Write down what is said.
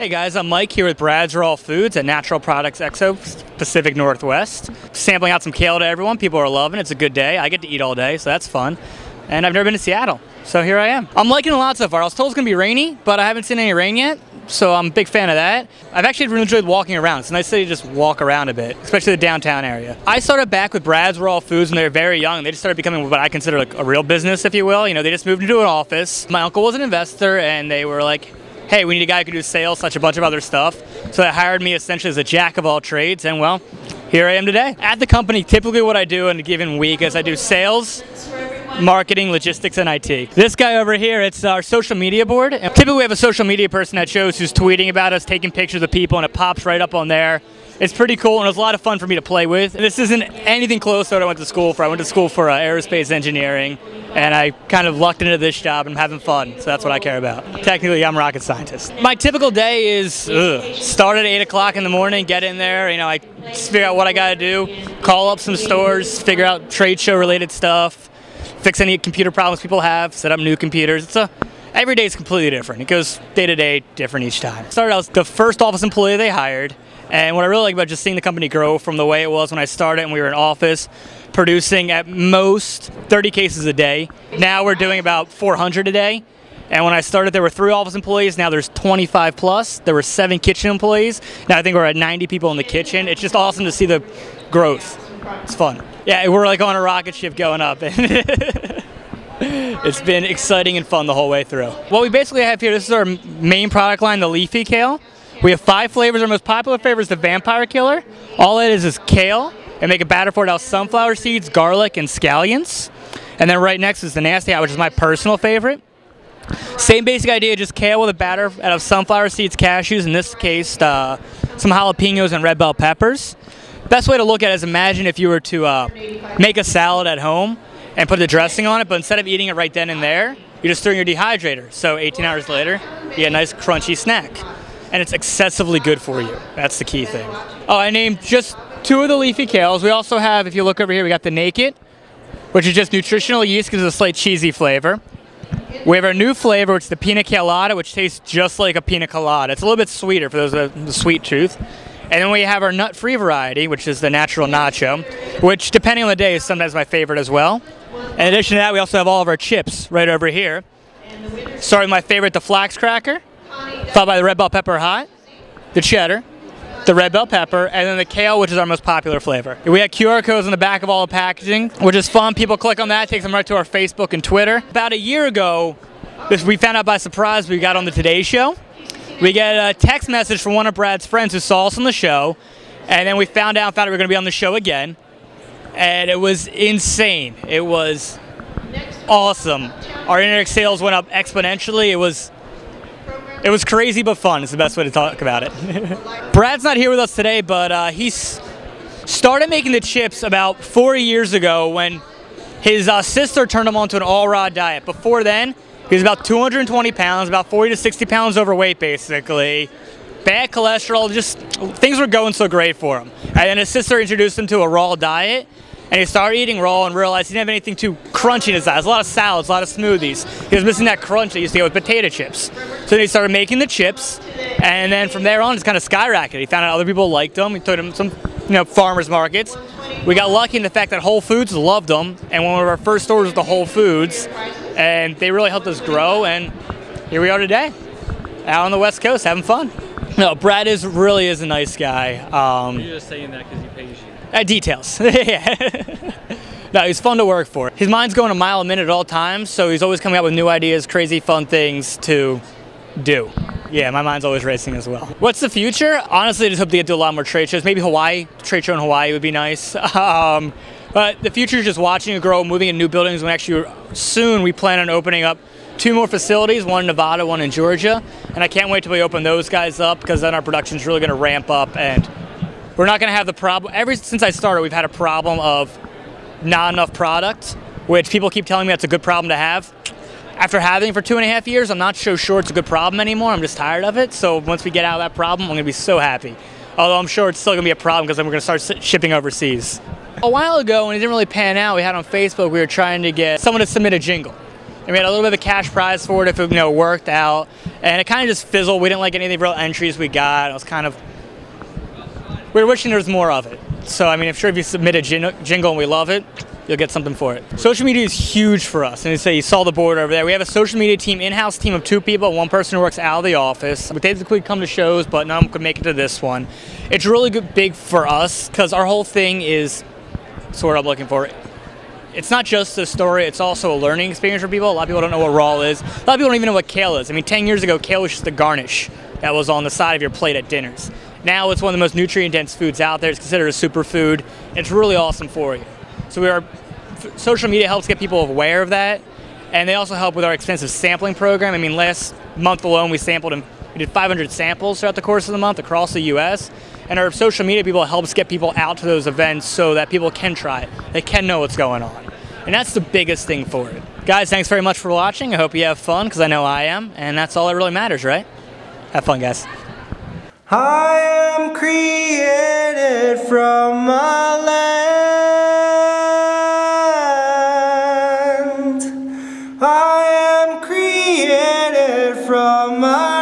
Hey guys, I'm Mike here with Brad's RAAW Foods at Natural Products Expo, Pacific Northwest. Sampling out some kale to everyone. People are loving it. It's a good day. I get to eat all day, so that's fun. And I've never been to Seattle, so here I am. I'm liking it a lot so far. I was told it's going to be rainy, but I haven't seen any rain yet, so I'm a big fan of that. I've actually really enjoyed walking around. It's a nice city to just walk around a bit, especially the downtown area. I started back with Brad's RAAW Foods when they were very young. They just started becoming what I consider like a real business, if you will. You know, they just moved into an office. My uncle was an investor, and they were like, hey, we need a guy who can do sales, such a bunch of other stuff. So they hired me essentially as a jack of all trades, and well, here I am today. At the company, typically what I do in a given week is I do sales, marketing, logistics, and IT. This guy over here, it's our social media board. And typically we have a social media person that shows who's tweeting about us, taking pictures of people, and it pops right up on there. It's pretty cool, and it was a lot of fun for me to play with. This isn't anything close to what I went to school for. I went to school for aerospace engineering, and I kind of lucked into this job and I'm having fun, so that's what I care about. Technically, I'm a rocket scientist. My typical day is start at 8 o'clock in the morning, get in there, you know, I figure out what I gotta do, call up some stores, figure out trade show related stuff, fix any computer problems people have, set up new computers. Every day is completely different. It goes day to day different each time. Started out as the first office employee they hired, and what I really like about just seeing the company grow from the way it was when I started and we were in office, producing at most 30 cases a day. Now we're doing about 400 a day. And when I started, there were 3 office employees. Now there's 25 plus. There were 7 kitchen employees. Now I think we're at 90 people in the kitchen. It's just awesome to see the growth. It's fun. Yeah, we're like on a rocket ship going up. It's been exciting and fun the whole way through. What we basically have here, this is our main product line, the leafy kale. We have 5 flavors. Our most popular flavor is the Vampire Killer. All it is kale, and make a batter for it out of sunflower seeds, garlic, and scallions. And then right next is the Nasty Hot, which is my personal favorite. Same basic idea, just kale with a batter out of sunflower seeds, cashews, in this case, some jalapenos and red bell peppers. Best way to look at it is imagine if you were to make a salad at home and put the dressing on it, but instead of eating it right then and there, you just throw in your dehydrator. So 18 hours later, you get a nice crunchy snack. And it's excessively good for you. That's the key thing. Oh, I named just 2 of the leafy kales. We also have, if you look over here, we got the Naked, which is just nutritional yeast, gives it a slight cheesy flavor. We have our new flavor, which is the Pina Colada, which tastes just like a pina colada. It's a little bit sweeter for those with the sweet tooth. And then we have our nut-free variety, which is the Natural Nacho, which, depending on the day, is sometimes my favorite as well. In addition to that, we also have all of our chips right over here. Starting with my favorite, the Flax Cracker, followed by the Red Bell Pepper Hot, the Cheddar, the Red Bell Pepper, and then the Kale, which is our most popular flavor. We have QR codes on the back of all the packaging, which is fun. People click on that, takes them right to our Facebook and Twitter. About a year ago, we found out by surprise we got on the Today Show. We get a text message from one of Brad's friends who saw us on the show, and then we found out we were going to be on the show again, and it was insane. It was awesome. Our internet sales went up exponentially. It was crazy but fun. It's the best way to talk about it. Brad's not here with us today, but he started making the chips about 4 years ago when his sister turned him onto an all-raw diet. Before then, he was about 220 pounds, about 40 to 60 pounds overweight, basically. Bad cholesterol, just things were going so great for him. And then his sister introduced him to a raw diet, and he started eating raw and realized he didn't have anything too crunchy in his diet. A lot of salads, a lot of smoothies. He was missing that crunch that he used to get with potato chips. So then he started making the chips, and then from there on, it's kind of skyrocketed. He found out other people liked them. He took them to some, farmers markets. We got lucky in the fact that Whole Foods loved them, and one of our first stores was the Whole Foods, and they really helped us grow, and here we are today, out on the West Coast, having fun. No, Brad really is a nice guy. You're just saying that because he pays you. Details. Yeah. No, he's fun to work for. His mind's going a mile a minute at all times, so he's always coming up with new ideas, crazy fun things to do. Yeah, my mind's always racing as well. What's the future? Honestly, I just hope to get to a lot more trade shows. Maybe Hawaii, trade show in Hawaii would be nice. But the future is just watching it grow, moving in new buildings. When actually soon we plan on opening up 2 more facilities, one in Nevada, one in Georgia. And I can't wait till we open those guys up, because then our production's really gonna ramp up, and we're not gonna have the problem. Ever since I started, we've had a problem of not enough product, which people keep telling me that's a good problem to have. After having it for 2.5 years, I'm not so sure it's a good problem anymore. I'm just tired of it. So once we get out of that problem, I'm gonna be so happy. Although I'm sure it's still gonna be a problem, because then we're gonna start shipping overseas. A while ago, when it didn't really pan out, we had on Facebook, we were trying to get someone to submit a jingle. And we had a little bit of a cash prize for it if it worked out. And it kind of just fizzled. We didn't like any of the real entries we got. It was kind of, we were wishing there was more of it. So I mean, if you submit a jingle and we love it, you'll get something for it. Social media is huge for us. And you saw the board over there. We have a social media team, in-house team of 2 people, 1 person who works out of the office. We typically come to shows, but none of them could make it to this one. It's really big for us because our whole thing is, that's what I'm looking for. It's not just a story, it's also a learning experience for people. A lot of people don't know what RAAW is. A lot of people don't even know what kale is. I mean, 10 years ago, kale was just a garnish that was on the side of your plate at dinners. Now it's one of the most nutrient-dense foods out there. It's considered a superfood. It's really awesome for you. So social media helps get people aware of that, and they also help with our extensive sampling program. I mean, last month alone, we did 500 samples throughout the course of the month across the U.S., and our social media people helps get people out to those events so that people can try it. They can know what's going on. And that's the biggest thing for it. Guys, thanks very much for watching. I hope you have fun, because I know I am, and that's all that really matters, right? Have fun, guys. I am created from my land. I am created from my